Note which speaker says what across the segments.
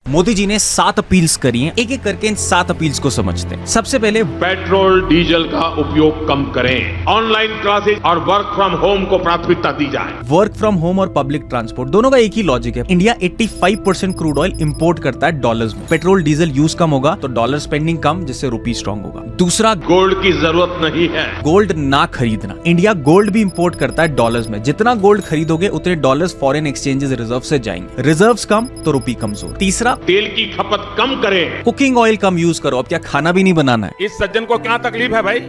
Speaker 1: मोदी जी ने 7 अपील्स करी हैं, एक एक करके इन 7 अपील्स को समझते हैं। सबसे पहले
Speaker 2: पेट्रोल डीजल का उपयोग कम करें, ऑनलाइन क्लासेस और वर्क फ्रॉम होम को प्राथमिकता दी जाए।
Speaker 1: वर्क फ्रॉम होम और पब्लिक ट्रांसपोर्ट दोनों का एक ही लॉजिक है। इंडिया 85% क्रूड ऑयल इंपोर्ट करता है डॉलर्स में। पेट्रोल डीजल यूज कम होगा तो डॉलर स्पेंडिंग कम, जिससे रुपी स्ट्रांग होगा। दूसरा,
Speaker 2: गोल्ड की जरूरत नहीं है।
Speaker 1: गोल्ड ना खरीदना। इंडिया गोल्ड भी इंपोर्ट करता है डॉलर्स में। जितना गोल्ड खरीदोगे उतने डॉलर्स फॉरेन एक्सचेंजेस रिजर्व से जाएंगे। रिजर्व्स कम तो रुपी कमजोर। तीसरा,
Speaker 2: तेल की खपत कम करें।
Speaker 1: कुकिंग ऑयल कम यूज करो। अब क्या खाना भी नहीं बनाना है।
Speaker 2: इस सज्जन को क्या तकलीफ है भाई?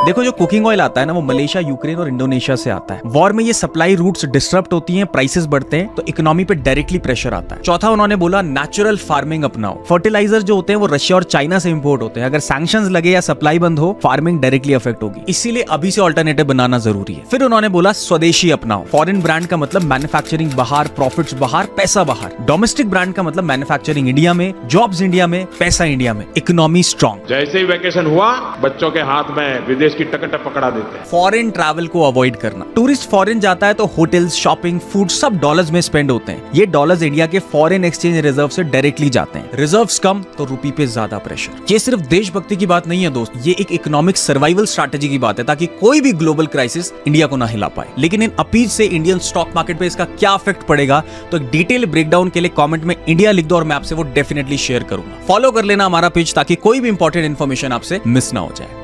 Speaker 1: देखो, जो कुकिंग ऑयल आता है ना, वो मलेशिया, यूक्रेन और इंडोनेशिया से आता है। वॉर में ये सप्लाई रूट्स डिस्टर्ब होती हैं, प्राइसेस बढ़ते हैं, तो इकोनॉमी पे डायरेक्टली प्रेशर आता है। चौथा, उन्होंने बोला नेचुरल फार्मिंग अपनाओ। फर्टिलाइजर जो होते हैं वो रशिया और चाइना से इंपोर्ट होते हैं। अगर सैंक्शंस लगे या सप्लाई बंद हो, फार्मिंग डायरेक्टली अफेक्ट होगी। इसीलिए अभी से ऑल्टरनेटिव बनाना जरूरी है। फिर उन्होंने बोला स्वदेशी अपनाओ। फॉरेन ब्रांड का मतलब मैन्युफैक्चरिंग बाहर, प्रॉफिट्स बाहर, पैसा बाहर। डोमेस्टिक ब्रांड का मतलब मैन्युफैक्चरिंग इंडिया में, जॉब्स इंडिया में, पैसा इंडिया में, इकोनॉमी स्ट्रॉन्ग।
Speaker 2: जैसे ही वैकेशन हुआ, बच्चों के हाथ में विदेश की टिकट पकड़ा देते हैं।
Speaker 1: फॉरेन ट्रैवल को अवॉइड करना। टूरिस्ट फॉरेन जाता है तो होटल्स, शॉपिंग, फूड सब डॉलर्स में स्पेंड होते हैं। ये डॉलर्स इंडिया के फॉरेन एक्सचेंज रिजर्व से डायरेक्टली जाते हैं। रिजर्व्स कम तो रुपी पे ज्यादा प्रेशर। ये सिर्फ देशभक्ति की बात नहीं है दोस्त, ये एक इकोनॉमिक सर्वाइवल स्ट्रैटेजी की बात है, ताकि कोई भी ग्लोबल क्राइसिस इंडिया को ना हिला पाए। लेकिन इन अपील से इंडियन स्टॉक मार्केट पे इसका क्या इफेक्ट पड़ेगा, तो एक डिटेल ब्रेकडाउन के लिए कमेंट में इंडिया लिख दो और मैं आपसे वो डेफिनेटली शेयर करूंगा। फॉलो कर लेना हमारा पेज, ताकि कोई भी इंपॉर्टेंट इन्फॉर्मेशन आपसे मिस ना हो जाए।